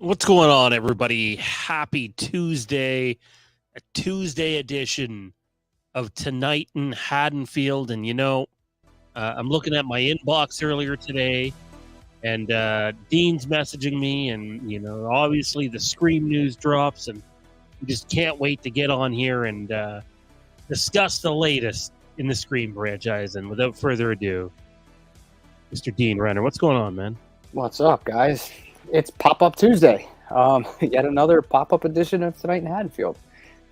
What's going on, everybody? Happy Tuesday, a Tuesday edition of Tonight in Haddonfield. And, I'm looking at my inbox earlier today, and Dean's messaging me, and, obviously the Scream news drops, and we just can't wait to get on here and discuss the latest in the Scream franchise. And without further ado, Mr. Dean Renner, what's going on, man? What's up, guys? It's Pop-Up Tuesday. Yet another pop-up edition of Tonight in Haddonfield.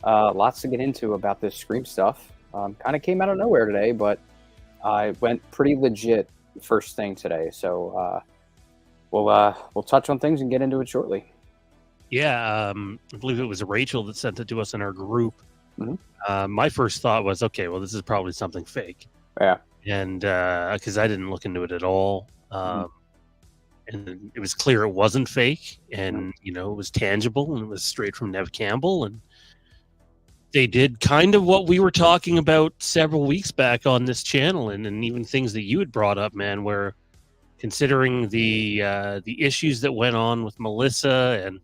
Lots to get into about this Scream stuff. Kind of came out of nowhere today, but I went pretty legit first thing today. So we'll touch on things and get into it shortly. Yeah, I believe it was Rachel that sent it to us in our group. Mm-hmm. My first thought was, okay, well, this is probably something fake. Yeah. And because I didn't look into it at all. And it was clear it wasn't fake. And, it was tangible and it was straight from Neve Campbell. And they did kind of what we were talking about several weeks back on this channel, and even things that you had brought up, man, where considering the issues that went on with Melissa and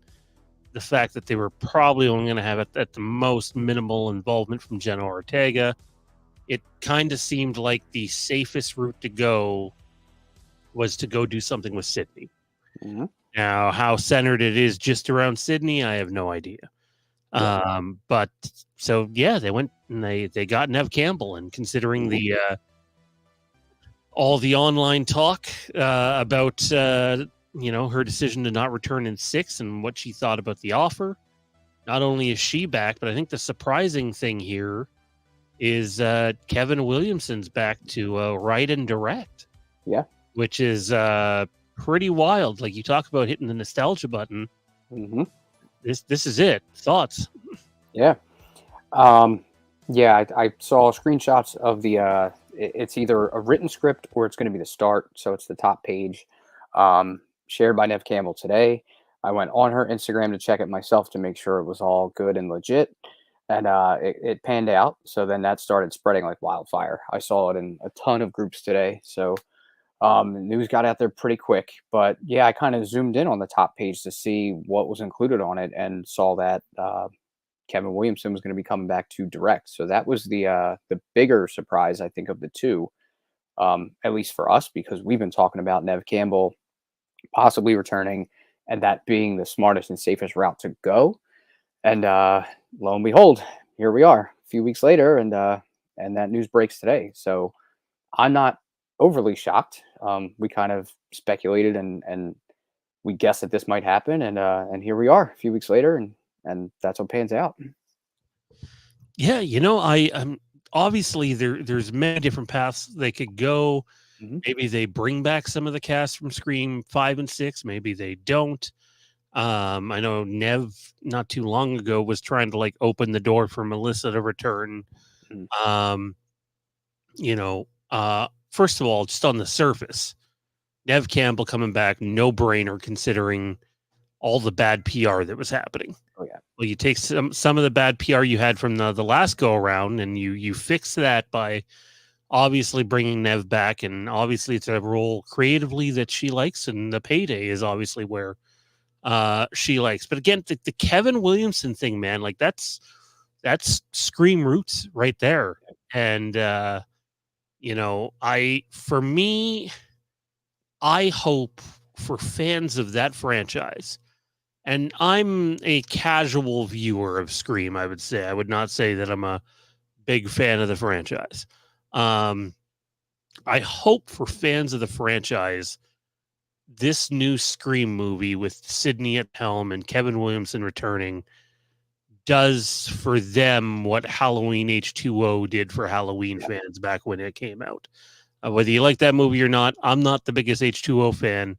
the fact that they were probably only going to have at the most minimal involvement from Jenna Ortega, it kind of seemed like the safest route to go was to go do something with Sydney. Mm-hmm. Now, how centered it is just around Sydney, I have no idea. Yeah. But so yeah, they went and they got Neve Campbell, and considering the all the online talk about her decision to not return in 6 and what she thought about the offer, not only is she back, but I think the surprising thing here is Kevin Williamson's back to write and direct. Yeah. Which is pretty wild. Like, you talk about hitting the nostalgia button. Mm-hmm. This is it. Thoughts? Yeah. I saw screenshots of the it's either a written script or it's going to be the start. So it's the top page, shared by Neve Campbell today. I went on her Instagram to check it myself to make sure it was all good and legit. And it panned out. So then that started spreading like wildfire. I saw it in a ton of groups today. So news got out there pretty quick. But yeah, I kind of zoomed in on the top page to see what was included on it and saw that Kevin Williamson was going to be coming back to direct. So that was the bigger surprise, I think, of the two, at least for us, because we've been talking about Neve Campbell possibly returning and that being the smartest and safest route to go. And lo and behold, here we are a few weeks later, and that news breaks today. So I'm not overly shocked. We kind of speculated and we guessed that this might happen, and here we are a few weeks later, and that's what pans out. Yeah, I'm obviously there's many different paths they could go. Mm-hmm. Maybe they bring back some of the cast from Scream 5 and 6. Maybe they don't. I know Neve not too long ago was trying to open the door for Melissa to return. Mm-hmm. First of all, just on the surface, Neve Campbell coming back, no brainer considering all the bad PR that was happening. Oh yeah. Well, you take some of the bad PR you had from the last go around, and you fix that by obviously bringing Neve back, and obviously it's a role creatively that she likes, and the payday is obviously where she likes. But again, the Kevin Williamson thing, man, that's Scream roots right there. And I hope for fans of that franchise, and I'm a casual viewer of Scream, I would say. I would not say that I'm a big fan of the franchise. I hope for fans of the franchise, this new Scream movie with Sydney at helm and Kevin Williamson returning does for them what Halloween H2O did for Halloween fans back when it came out. Whether you like that movie or not, I'm not the biggest H2O fan.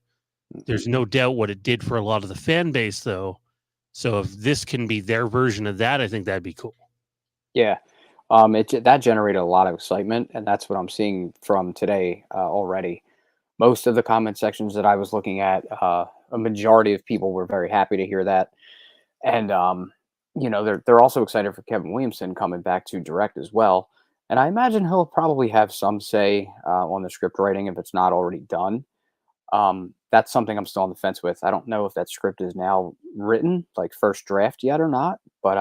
There's no doubt what it did for a lot of the fan base, though. So if this can be their version of that, I think that'd be cool. Yeah. That generated a lot of excitement, and that's what I'm seeing from today already. Most of the comment sections that I was looking at, a majority of people were very happy to hear that. And, they're also excited for Kevin Williamson coming back to direct as well. And I imagine he'll probably have some say on the script writing if it's not already done. That's something I'm still on the fence with. I don't know if that script is now written, like first draft yet or not. But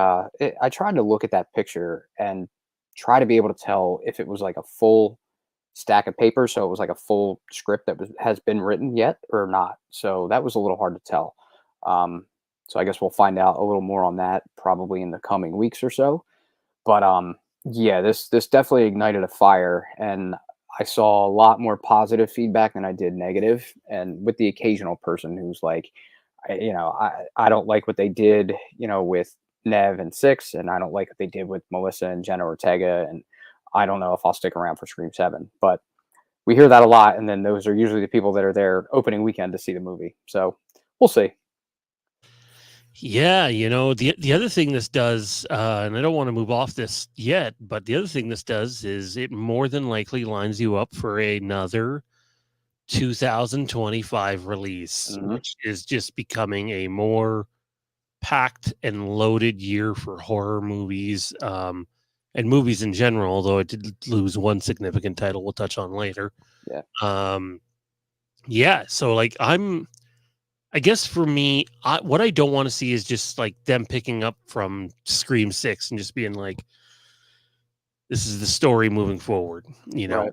I tried to look at that picture and try to be able to tell if it was like a full stack of paper, so it was like a full script that has been written yet or not. So that was a little hard to tell. Um, so I guess we'll find out a little more on that probably in the coming weeks or so. But yeah, this definitely ignited a fire, and I saw a lot more positive feedback than I did negative, and with the occasional person who's like, I don't like what they did, with Nev and Six, and I don't like what they did with Melissa and Jenna Ortega, and I don't know if I'll stick around for Scream 7. But we hear that a lot, and then those are usually the people that are there opening weekend to see the movie. So we'll see. Yeah, the other thing this does, and I don't want to move off this yet, but the other thing this does is it more than likely lines you up for another 2025 release, Hmm. which is just becoming a more packed and loaded year for horror movies, and movies in general, although it did lose one significant title we'll touch on later. Yeah. Um, yeah, so like I guess for me, what I don't want to see is just like them picking up from Scream 6 and just being like, this is the story moving forward. Right.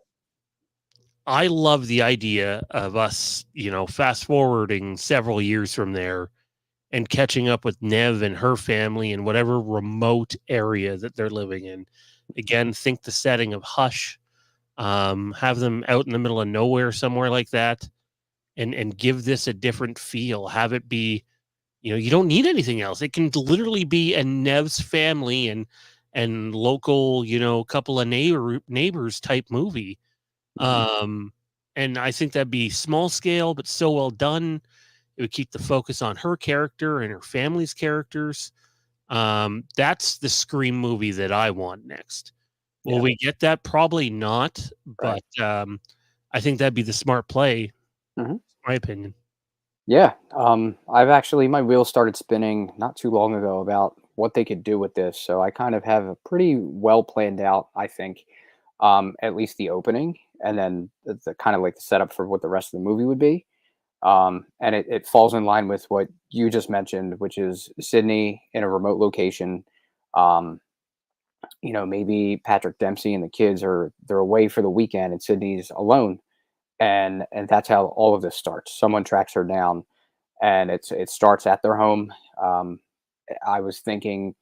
I love the idea of us, fast forwarding several years from there and catching up with Nev and her family in whatever remote area that they're living in. Again, think the setting of Hush, have them out in the middle of nowhere somewhere like that, and give this a different feel. Have it be, you don't need anything else. It can literally be a Nev's family and local, couple of neighbors type movie. Hmm. Um, and I think that'd be small scale, but so well done. It would keep the focus on her character and her family's characters. That's the Scream movie that I want next. Will Yeah. we get that? Probably not, Right. but I think that'd be the smart play, Hmm. my opinion. Yeah, I've actually my wheels started spinning not too long ago about what they could do with this. So I kind of have a pretty well planned out, I think, at least the opening, and then the kind of like the setup for what the rest of the movie would be. And it falls in line with what you just mentioned, which is Sydney in a remote location. Um, maybe Patrick Dempsey and the kids they're away for the weekend, and Sydney's alone, and that's how all of this starts. Someone tracks her down, and it starts at their home. I was thinking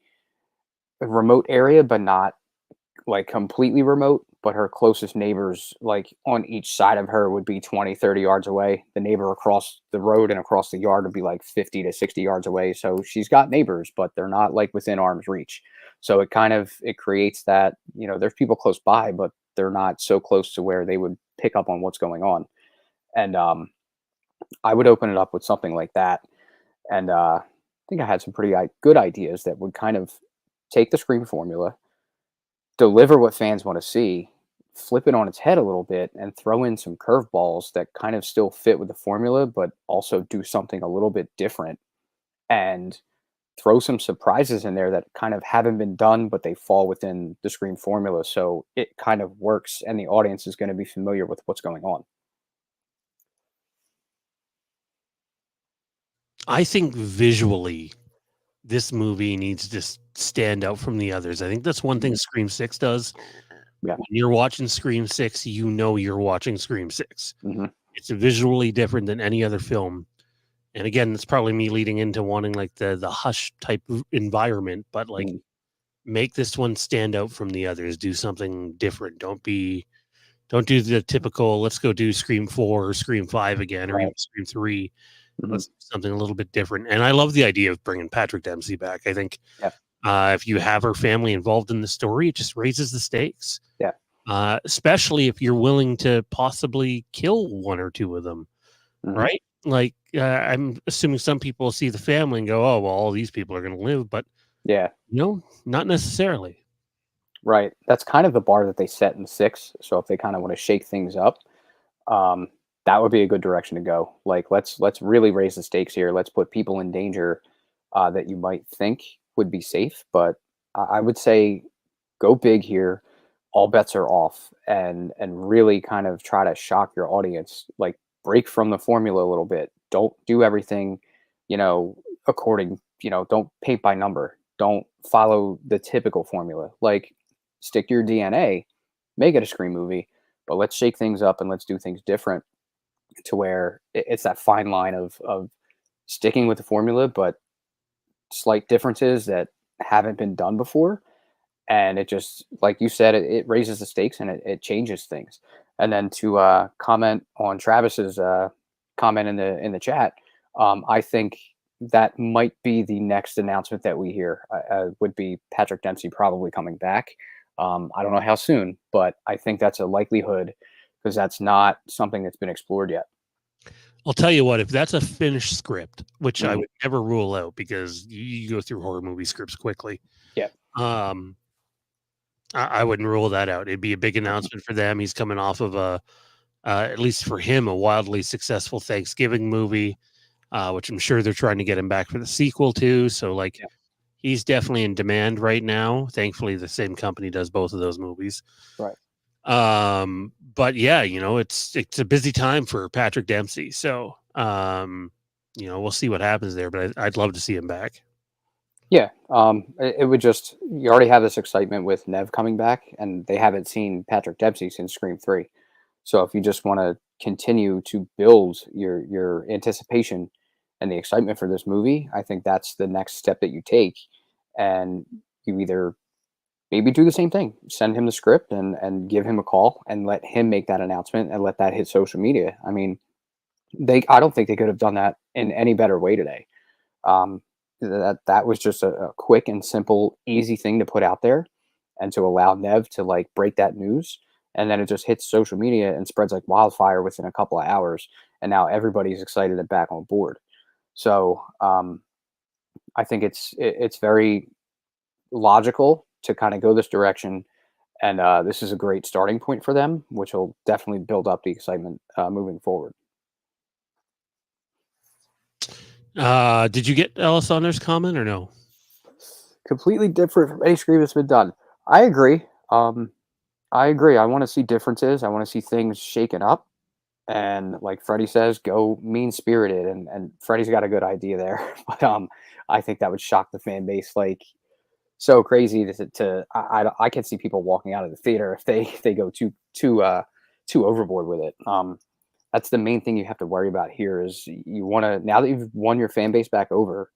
a remote area, but not like completely remote. But her closest neighbors, like on each side of her, would be 20, 30 yards away. The neighbor across the road and across the yard would be like 50 to 60 yards away. So she's got neighbors, but they're not like within arm's reach. So it creates that, there's people close by, but they're not so close to where they would pick up on what's going on. And I would open it up with something like that. And I think I had some pretty good ideas that would kind of take the Scream formula, deliver what fans want to see, flip it on its head a little bit, and throw in some curveballs that kind of still fit with the formula, but also do something a little bit different, and throw some surprises in there that kind of haven't been done, but they fall within the Scream formula. So it kind of works, and the audience is going to be familiar with what's going on. I think visually, this movie needs to stand out from the others. I think that's one thing Mhm. Scream 6 does. Yeah. When you're watching Scream 6, you're watching Scream 6. Hmm. It's visually different than any other film. And again, it's probably me leading into wanting like the Hush type of environment, but like Hmm. make this one stand out from the others. Do something different. Don't do the typical let's go do Scream 4 or Scream 5 again or even Right. Scream 3. Hmm. Let's do something a little bit different. And I love the idea of bringing Patrick Dempsey back. I think Yeah. if you have her family involved in the story, it just raises the stakes. Yeah. Especially if you're willing to possibly kill one or two of them, Hmm. right? Like, I'm assuming some people see the family and go, "Oh, well, all these people are going to live," but Yeah. not necessarily. Right. That's kind of the bar that they set in six. So if they kind of want to shake things up, um, that would be a good direction to go. Like let's really raise the stakes here. Let's put people in danger that you might think would be safe, but I would say go big here. All bets are off, and really kind of try to shock your audience. Like break from the formula a little bit. Don't do everything, according, don't paint by number. Don't follow the typical formula. Like, stick to your DNA, make it a Scream movie, but let's shake things up and let's do things different, to where it's that fine line of sticking with the formula, but slight differences that haven't been done before. And it just, like you said, it raises the stakes and it changes things. And then to comment on Travis's comment in the chat, I think that might be the next announcement that we hear. Would be Patrick Dempsey probably coming back. I don't know how soon, but I think that's a likelihood, because that's not something that's been explored yet. I'll tell you what, if that's a finished script, which I would never rule out, because you go through horror movie scripts quickly. Yeah. I wouldn't rule that out. It'd be a big announcement for them. He's coming off of at least for him, a wildly successful Thanksgiving movie, which I'm sure they're trying to get him back for the sequel too. So he's definitely in demand right now. Thankfully, the same company does both of those movies. Right. But yeah, it's a busy time for Patrick Dempsey. So, we'll see what happens there, but I'd love to see him back. Yeah. It would just, you already have this excitement with Neve coming back, and they haven't seen Patrick Dempsey since Scream 3. So if you just want to continue to build your anticipation and the excitement for this movie, I think that's the next step that you take. And you either maybe do the same thing, send him the script and give him a call and let him make that announcement and let that hit social media. I mean, I don't think they could have done that in any better way today. That was just a quick and simple, easy thing to put out there, and to allow Neve to break that news. And then it just hits social media and spreads like wildfire within a couple of hours. And now everybody's excited and back on board. So I think it's very logical to kind of go this direction. And this is a great starting point for them, which will definitely build up the excitement moving forward. Did you get Ellis Saunders' comment or no? Completely different from any Scream that's been done. I agree. I agree. I want to see differences. I want to see things shaken up. And like Freddie says, go mean-spirited. And Freddie's got a good idea there. But I think that would shock the fan base so crazy I can see people walking out of the theater if they go too overboard with it. That's the main thing you have to worry about here, is you want to, now that you've won your fan base back over,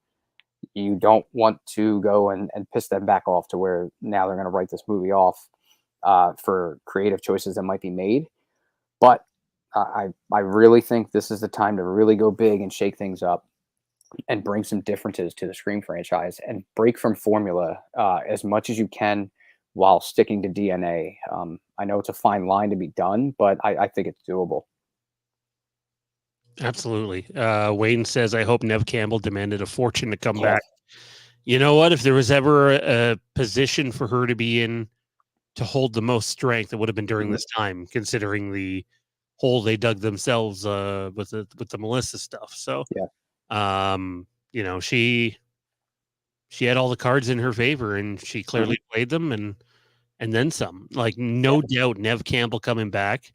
you don't want to go and piss them back off to where now they're going to write this movie off for creative choices that might be made. But I really think this is the time to really go big and shake things up and bring some differences to the Scream franchise and break from formula as much as you can while sticking to DNA. I know it's a fine line to be done, but I think it's doable. Absolutely. Wayne says, I hope Neve Campbell demanded a fortune to come back. You know what? If there was ever a position for her to be in to hold the most strength, it would have been during this time, considering the hole they dug themselves with the Melissa stuff. So, she had all the cards in her favor, and she clearly played them and then some. No doubt, Neve Campbell coming back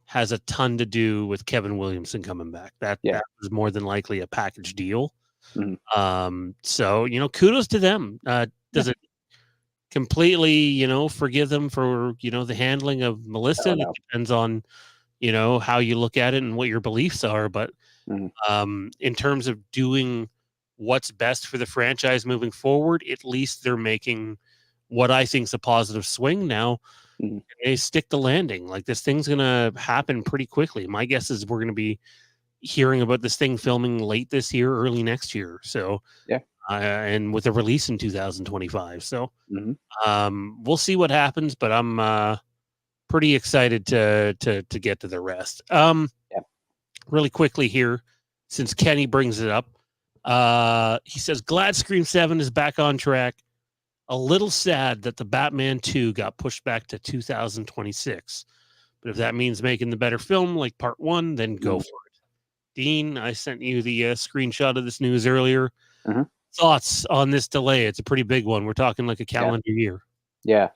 has a ton to do with Kevin Williamson coming back. That was more than likely a package deal. So, kudos to them. Does it completely, forgive them for, the handling of Melissa? It depends on, how you look at it and what your beliefs are. But in terms of doing what's best for the franchise moving forward, at least they're making what I think is a positive swing now. They stick the landing. This thing's going to happen pretty quickly. My guess is we're going to be hearing about this thing filming late this year, early next year. So, and with a release in 2025. So, we'll see what happens, but I'm pretty excited to get to the rest. Really quickly here, since Kenny brings it up, he says, glad Scream 7 is back on track. A little sad that the Batman 2 got pushed back to 2026. But if that means making the better film like part 1, then go for it. Dean, I sent you the screenshot of this news earlier. Thoughts on this delay? It's a pretty big one. We're talking like a calendar year. Yeah.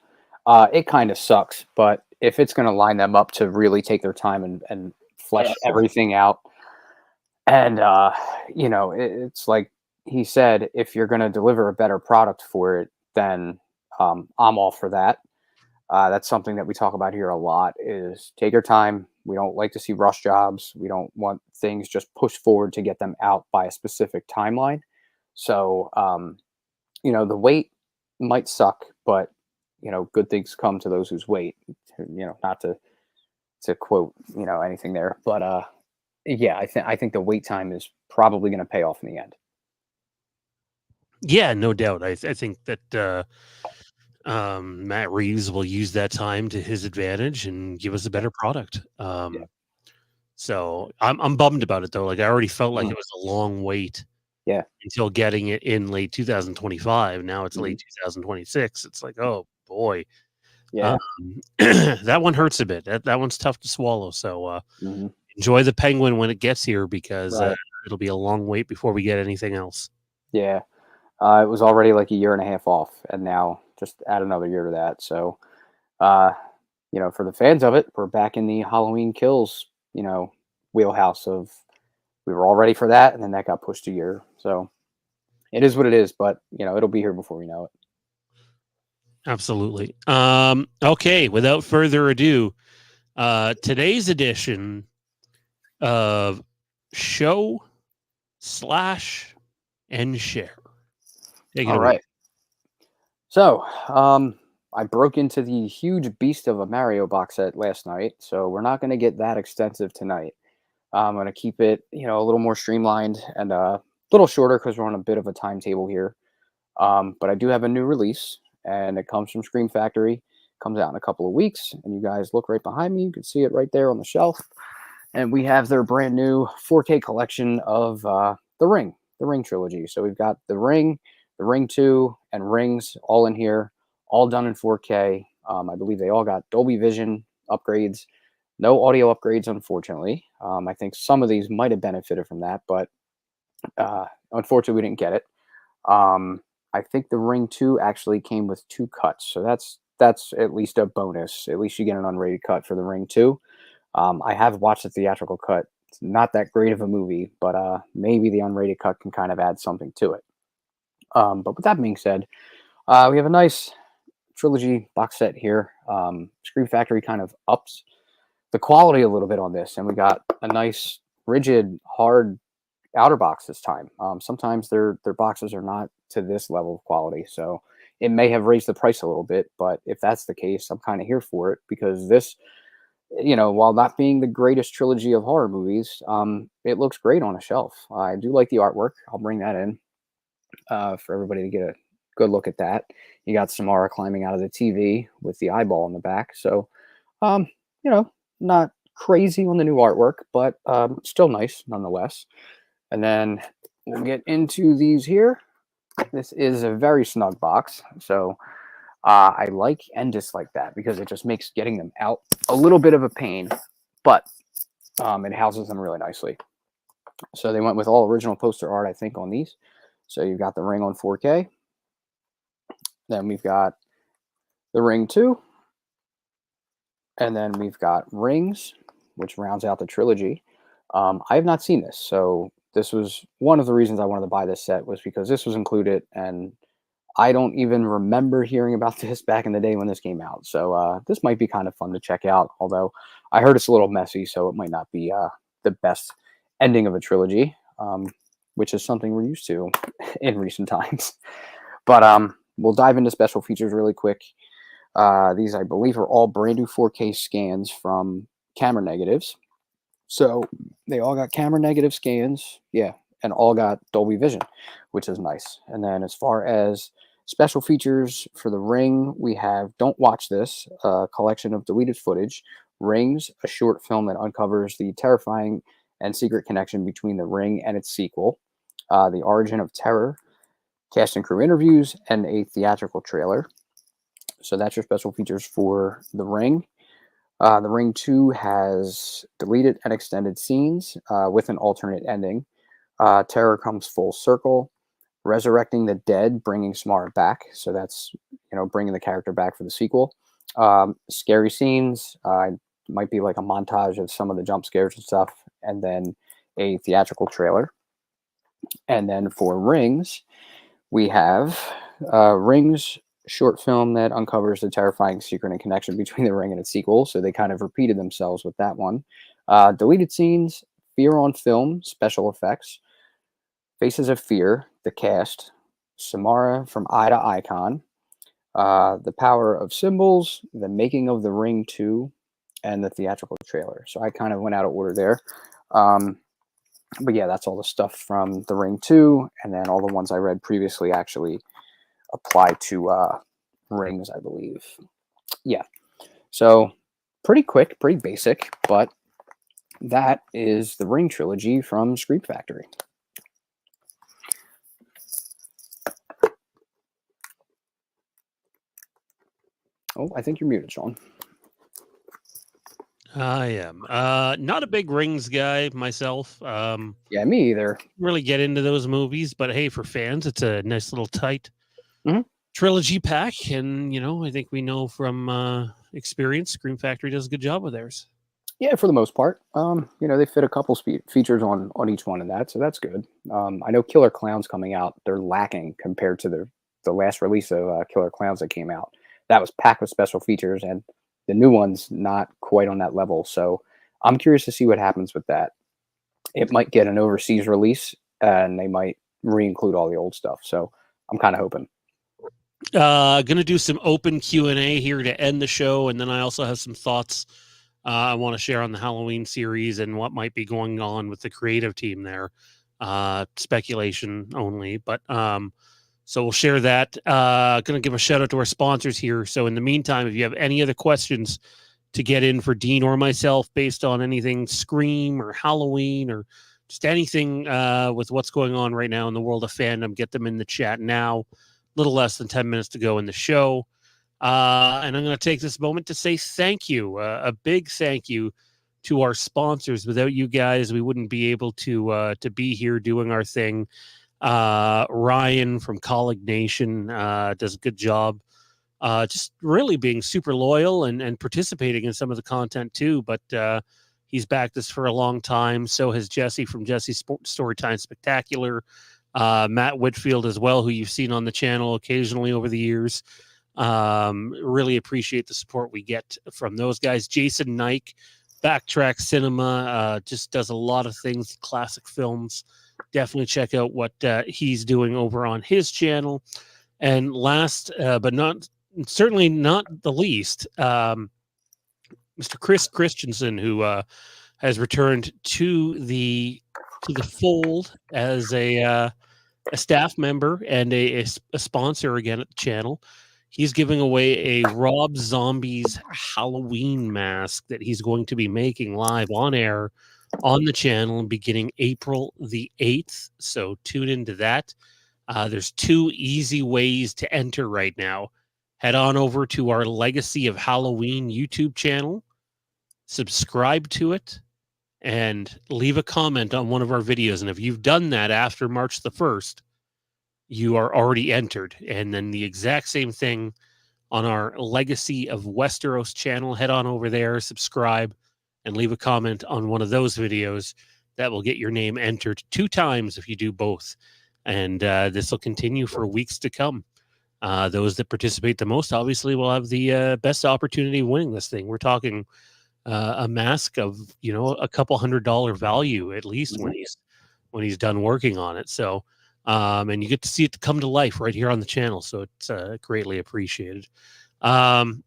It kind of sucks, but if it's going to line them up to really take their time and flesh everything out. And, you know, it's like he said, if you're going to deliver a better product for it, then I'm all for that. That's something that we talk about here a lot is take your time. We don't like to see rush jobs. We don't want things just pushed forward to get them out by a specific timeline. So, you know, the wait might suck, but, you know, good things come to those who's wait, you know, not to quote, you know, anything there, but, yeah, I think the wait time is probably going to pay off in the end. Yeah, no doubt. I think that Matt Reeves will use that time to his advantage and give us a Yeah, better product. yeah, So I'm bummed about it though. Like I already felt like mhm, it was a long wait yeah, until getting it in late 2025. Now it's mhm, late 2026. It's like, oh boy, um, yeah, that one hurts a bit. That one's tough to swallow. So mhm, enjoy the Penguin when it gets here because right, it'll be a long wait before we get anything else. yeah. It was already like a year and a half off, and now just add another year to that. So, uh, you know, for the fans of it, we're back in the Halloween Kills, you know, wheelhouse of we were all ready for that, and then that got pushed a year. So it is what it is, but you know, it'll be here before we know it. Absolutely. Okay, without further ado, today's edition of show slash and share. Take it All away. right. So, I broke into the huge beast of a Mario box set last night, so we're not going to get that extensive tonight. I'm going to keep it, you know, a little more streamlined and a little shorter because we're on a bit of a timetable here. But I do have a new release, and it comes from Scream Factory. Comes out in a couple of weeks, and you guys look right behind me. You can see it right there on the shelf. And we have their brand new 4K collection of the Ring trilogy. So we've got the Ring 2, and Rings all in here, all done in 4K. I believe they all got Dolby Vision upgrades. No audio upgrades, unfortunately. I think some of these might have benefited from that, but unfortunately, we didn't get it. Um, I think the Ring 2 actually came with 2 cuts, so that's at least a bonus. At least you get an unrated cut for the Ring 2. I have watched the theatrical cut. It's not that great of a movie, but maybe the unrated cut can kind of add something to it. But with that being said, we have a nice trilogy box set here. Scream Factory kind of ups the quality a little bit on this, and we got a nice, rigid, hard outer box this time. Sometimes their boxes are not to this level of quality, so it may have raised the price a little bit. But if that's the case, I'm kind of here for it because this, you know, while not being the greatest trilogy of horror movies, it looks great on a shelf. I do like the artwork. I'll bring that in for everybody to get a good look at that. You got Samara climbing out of the TV with the eyeball in the back. So, um, you know, not crazy on the new artwork, but still nice nonetheless. And then we'll get into these here. This is a very snug box. So I like and dislike that because it just makes getting them out a little bit of a pain, but it houses them really nicely. So they went with all original poster art, I think, on these. So you've got the Ring on 4K. Then we've got the Ring 2. And then we've got Rings, which rounds out the trilogy. I have not seen this. So this was one of the reasons I wanted to buy this set was because this was included. And I don't even remember hearing about this back in the day when this came out. So this might be kind of fun to check out. Although I heard it's a little messy, so it might not be the best ending of a trilogy, which is something we're used to in recent times. But we'll dive into special features really quick. These, I believe, are all brand new 4K scans from camera negatives. So they all got camera negative scans, yeah, and all got Dolby Vision, which is nice. And then as far as special features for the Ring, we have Don't Watch This, a collection of deleted footage. Rings, a short film that uncovers the terrifying and secret connection between the Ring and its sequel. The Origin of Terror, cast and crew interviews, and a theatrical trailer. So that's your special features for the Ring. The Ring 2 has deleted and extended scenes with an alternate ending. Terror comes full circle, resurrecting the dead, bringing Samara back. So that's, you know, bringing the character back for the sequel. Scary scenes. I might be like a montage of some of the jump scares and stuff, and then a theatrical trailer. And then for Rings, we have Rings short film that uncovers the terrifying secret and connection between the ring and its sequel. So they kind of repeated themselves with that one. Deleted scenes, Fear on film, special effects, Faces of Fear, the cast, Samara from Eye to Icon, The Power of Symbols, The Making of the Ring 2, and the theatrical trailer. So I kind of went out of order there. But yeah, that's all the stuff from The Ring 2, and then all the ones I read previously actually apply to Rings, I believe. Yeah. So pretty quick, pretty basic, but that is the Ring trilogy from Scream Factory. Oh, I think you're muted, Sean. I am not a big Rings guy myself. Yeah, me either. Really get into those movies, but hey, for fans, it's a nice little tight Mhm. trilogy pack, and I think we know from experience, Scream Factory does a good job with theirs. Yeah, for the most part. They fit a couple features on each one of that, so that's good. I know Killer Clowns coming out, they're lacking compared to the last release of Killer Clowns that came out. That was packed with special features, and the new one's not quite on that level. So I'm curious to see what happens with that. It might get an overseas release, and they might re-include all the old stuff. So I'm kind of hoping. Gonna do some open Q&A here to end the show, and then I also have some thoughts I want to share on the Halloween series and what might be going on with the creative team there. Speculation only, but so we'll share that. Gonna give a shout out to our sponsors here. So in the meantime, if you have any other questions to get in for Dean or myself based on anything Scream or Halloween or just anything with what's going on right now in the world of fandom, get them in the chat now. Little less than 10 minutes to go in the show. And I'm going to take this moment to say thank you, a big thank you to our sponsors. Without you guys, we wouldn't be able to be here doing our thing. Ryan from Colleague Nation does a good job. Just really being super loyal and participating in some of the content too. But he's backed us for a long time. So has Jesse from Jesse's Storytime Spectacular. Matt Whitfield as well, who you've seen on the channel occasionally over the years. Really appreciate the support we get from those guys. Jason Nike, Backtrack Cinema, just does a lot of things, classic films. Definitely check out what he's doing over on his channel. And last, but certainly not the least, Mr. Chris Christensen, who has returned to the fold as a staff member and a sponsor again at the channel. He's giving away a Rob Zombie's Halloween mask that he's going to be making live on air on the channel beginning April the 8th. So tune into that. There's 2 easy ways to enter right now. Head on over to our Legacy of Halloween YouTube channel, subscribe to it, and leave a comment on one of our videos. And if you've done that after March the 1st, you are already entered. And then the exact same thing on our Legacy of Westeros channel. Head on over there, subscribe, and leave a comment on one of those videos. That will get your name entered 2 times if you do both. And this will continue for weeks to come. Those that participate the most, obviously, will have the best opportunity of winning this thing. We're talking a mask of, a couple $100 value at least when he's done working on it. So, and you get to see it come to life right here on the channel. So it's greatly appreciated. Let's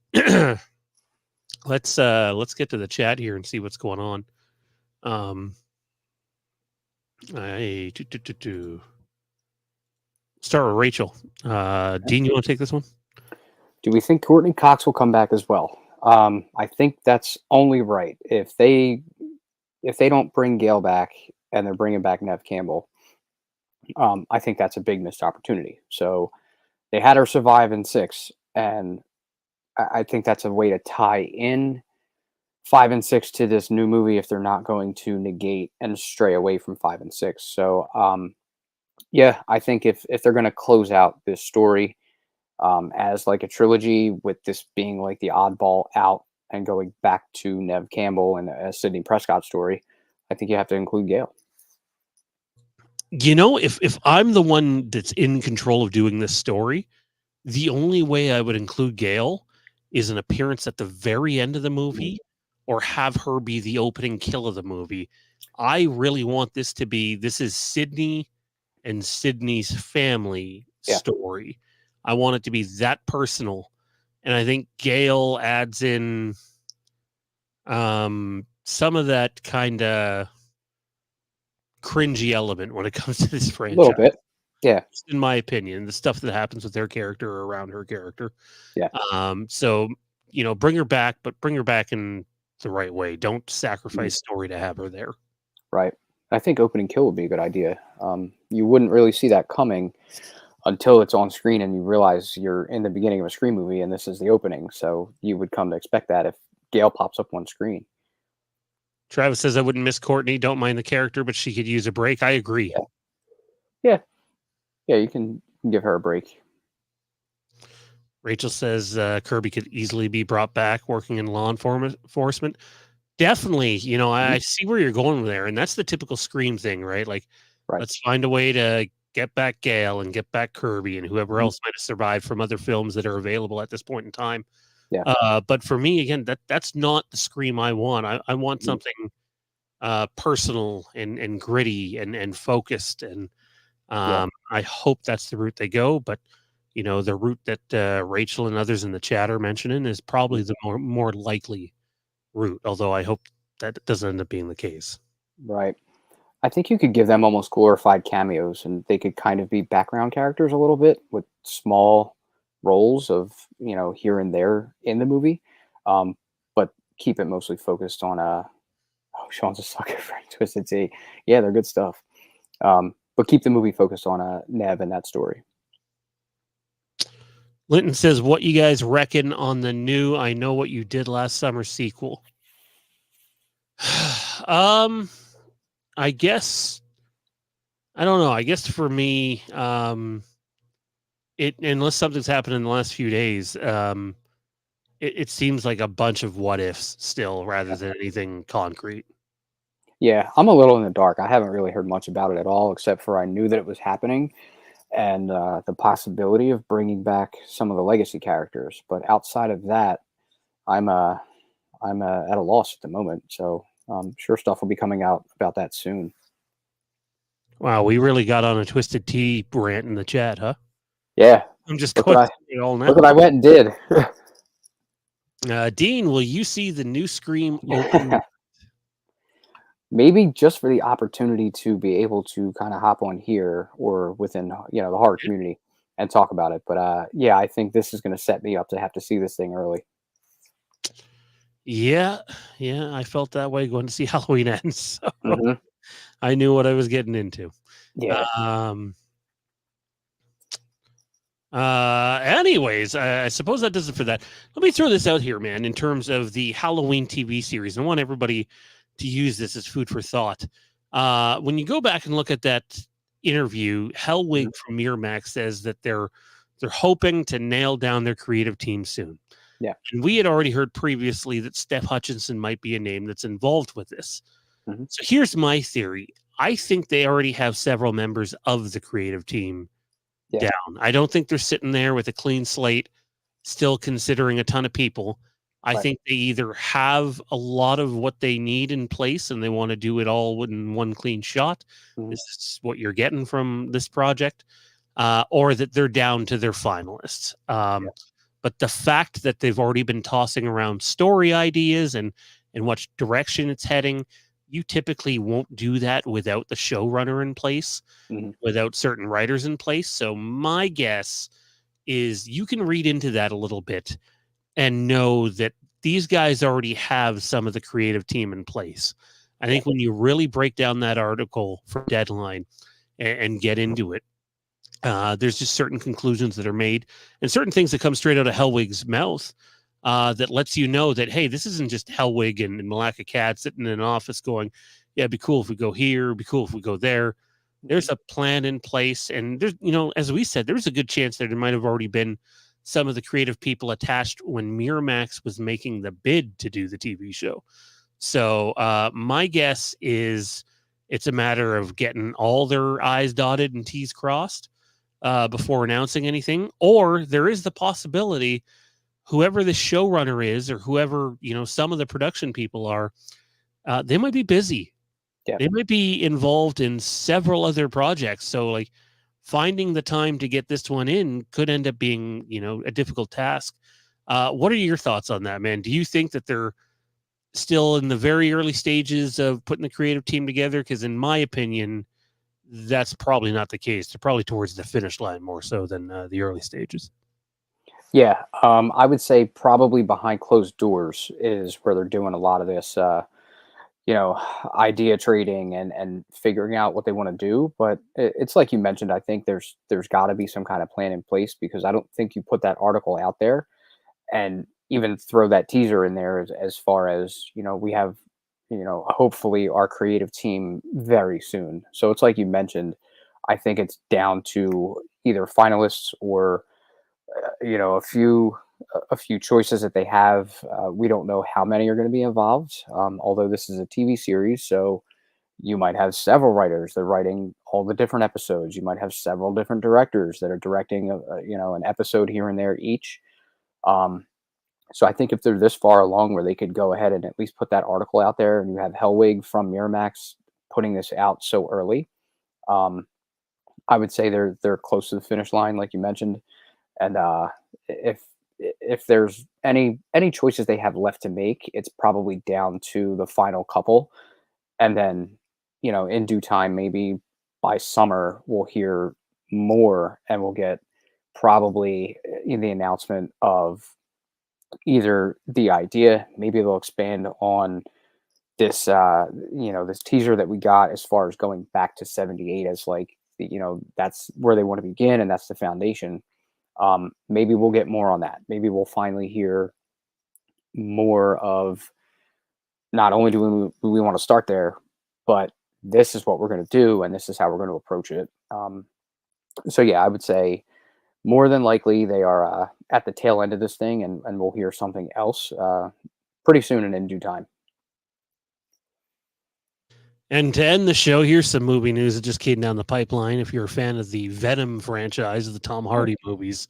get to the chat here and see what's going on. Start with Rachel. Dean, you want to take this one? Do we think Courtney Cox will come back as well? I think that's only right. If they don't bring Gail back and they're bringing back Neve Campbell, I think that's a big missed opportunity. So they had her survive in 6, and I think that's a way to tie in 5 and 6 to this new movie if they're not going to negate and stray away from 5 and 6. So yeah, I think if they're going to close out this story as like a trilogy, with this being like the oddball out and going back to Neve Campbell and a Sidney Prescott story, I think you have to include Gale. You know, if I'm the one that's in control of doing this story, the only way I would include Gale is an appearance at the very end of the movie, or have her be the opening kill of the movie. I really want this to be, this is Sidney and Sidney's family story. I want it to be that personal. And I think Gale adds in some of that kind of cringy element when it comes to this franchise. A little bit. Yeah. Just in my opinion, the stuff that happens with their character or around her character. Yeah. So, you know, bring her back, but bring her back in the right way. Don't sacrifice story to have her there. Right. I think opening kill would be a good idea. You wouldn't really see that coming until it's on screen and you realize you're in the beginning of a Scream movie and this is the opening. So you would come to expect that if Gale pops up on screen. Travis says, I wouldn't miss Courtney. Don't mind the character, but she could use a break. I agree. Yeah. Yeah, you can give her a break. Rachel says Kirby could easily be brought back working in law enforcement. Definitely. You know, I see where you're going there. And that's the typical Scream thing, right? Like, let's find a way to get back Gale and get back Kirby and whoever else might have survived from other films that are available at this point in time. Yeah. But for me, again, that's not the Scream I want. I want something personal and gritty and focused. And I hope that's the route they go. But, you know, the route that Rachel and others in the chat are mentioning is probably the more likely route. Although I hope that doesn't end up being the case. Right. I think you could give them almost glorified cameos and they could kind of be background characters a little bit with small roles of, you know, here and there in the movie. But keep it mostly focused on Sean's a sucker for Twisted Tea. Yeah, they're good stuff. But keep the movie focused on Neve and that story. Linton says, what you guys reckon on the new I Know What You Did Last Summer sequel? I guess, I don't know. I guess for me, unless something's happened in the last few days, it seems like a bunch of what ifs still rather than anything concrete. Yeah, I'm a little in the dark. I haven't really heard much about it at all, except for I knew that it was happening and the possibility of bringing back some of the legacy characters. But outside of that, I'm at a loss at the moment. So I'm sure stuff will be coming out about that soon. Wow, we really got on a Twisted Tea rant in the chat, huh? Yeah. I'm just questioning it all now. Look what I went and did. Dean, will you see the new Scream open? Maybe just for the opportunity to be able to kind of hop on here or within, you know, the horror community and talk about it. But yeah, I think this is going to set me up to have to see this thing early. Yeah, I felt that way going to see Halloween Ends. So I knew what I was getting into. Yeah. Anyways, I suppose that does it for that. Let me throw this out here, man, in terms of the Halloween TV series. I want everybody to use this as food for thought. When you go back and look at that interview, Hellwig from Miramax says that they're hoping to nail down their creative team soon. Yeah. And we had already heard previously that Steph Hutchinson might be a name that's involved with this. So here's my theory. I think they already have several members of the creative team down. I don't think they're sitting there with a clean slate, still considering a ton of people. I think they either have a lot of what they need in place and they want to do it all in one clean shot. This is what you're getting from this project, or that they're down to their finalists. But the fact that they've already been tossing around story ideas and what direction it's heading, you typically won't do that without the showrunner in place, without certain writers in place. So my guess is you can read into that a little bit and know that these guys already have some of the creative team in place. I think when you really break down that article for Deadline and get into it, there's just certain conclusions that are made and certain things that come straight out of Hellwig's mouth that lets you know that, hey, this isn't just Hellwig and Malaka Cat sitting in an office going, yeah, it'd be cool if we go here, it'd be cool if we go there. There's a plan in place. And there's, you know, as we said, there's a good chance that there might have already been some of the creative people attached when Miramax was making the bid to do the TV show. So my guess is it's a matter of getting all their I's dotted and T's crossed before announcing anything. Or there is the possibility whoever the showrunner is, or whoever, some of the production people are, they might be busy. Yeah. They might be involved in several other projects. So like finding the time to get this one in could end up being, a difficult task. What are your thoughts on that, man? Do you think that they're still in the very early stages of putting the creative team together? Because in my opinion, that's probably not the case. They're probably towards the finish line more so than the early stages. Yeah, I would say probably behind closed doors is where they're doing a lot of this, idea trading and figuring out what they want to do. But it's like you mentioned, I think there's got to be some kind of plan in place, because I don't think you put that article out there and even throw that teaser in there as far as, we have, hopefully our creative team very soon. So it's like you mentioned, I think it's down to either finalists or a few choices that they have. We don't know how many are going to be involved, although this is a TV series, so you might have several writers that are writing all the different episodes. You might have several different directors that are directing an episode here and there each. So I think if they're this far along where they could go ahead and at least put that article out there, and you have Hellwig from Miramax putting this out so early, I would say they're close to the finish line, like you mentioned. And if there's any choices they have left to make, it's probably down to the final couple. And then, in due time, maybe by summer, we'll hear more, and we'll get probably in the announcement of either the idea. Maybe they'll expand on this, this teaser that we got as far as going back to 78 as like, that's where they want to begin, and that's the foundation. Maybe we'll get more on that. Maybe we'll finally hear more of, not only do we want to start there, but this is what we're going to do, and this is how we're going to approach it. So yeah, I would say more than likely they are at the tail end of this thing, and we'll hear something else pretty soon and in due time. And to end the show, here's some movie news that just came down the pipeline. If you're a fan of the Venom franchise, of the Tom Hardy movies,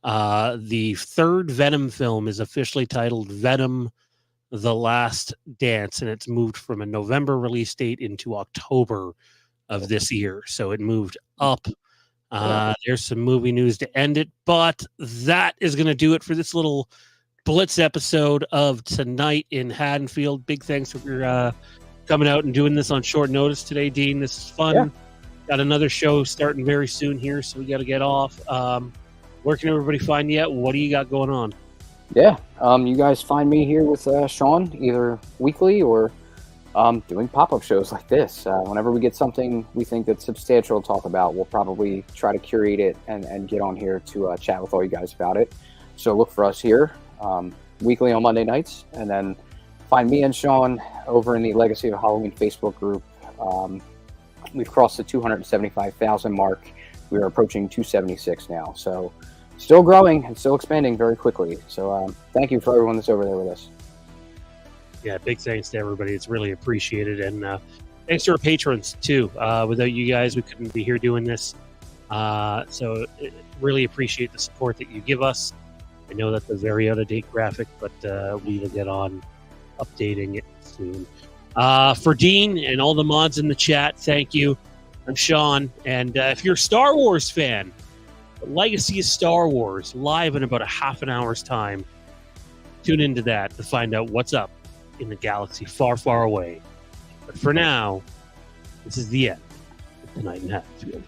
the third Venom film is officially titled Venom: The Last Dance, and it's moved from a November release date into October of this year. So it moved up. There's some movie news to end it, but that is going to do it for this little Blitz episode of Tonight in Haddonfield. Big thanks for your coming out and doing this on short notice today, Dean. This is fun. Yeah. Got another show starting very soon here, so we got to get off. Where can everybody find you at? What do you got going on? Yeah, you guys find me here with Sean either weekly or doing pop-up shows like this. Whenever we get something we think that's substantial to talk about, we'll probably try to curate it and get on here to chat with all you guys about it. So look for us here weekly on Monday nights, and then find me and Sean over in the Legacy of Halloween Facebook group. We've crossed the 275,000 mark. We are approaching 276 now. So still growing and still expanding very quickly. So thank you for everyone that's over there with us. Yeah, big thanks to everybody. It's really appreciated. And thanks to our patrons, too. Without you guys, we couldn't be here doing this. So really appreciate the support that you give us. I know that's a very out-of-date graphic, but we will get on updating it soon. For Dean and all the mods in the chat, thank you. I'm Sean, and if you're a Star Wars fan, the Legacy of Star Wars live in about a half an hour's time. Tune into that to find out what's up in the galaxy far, far away. But for now, this is the end of Tonight in Hatfield.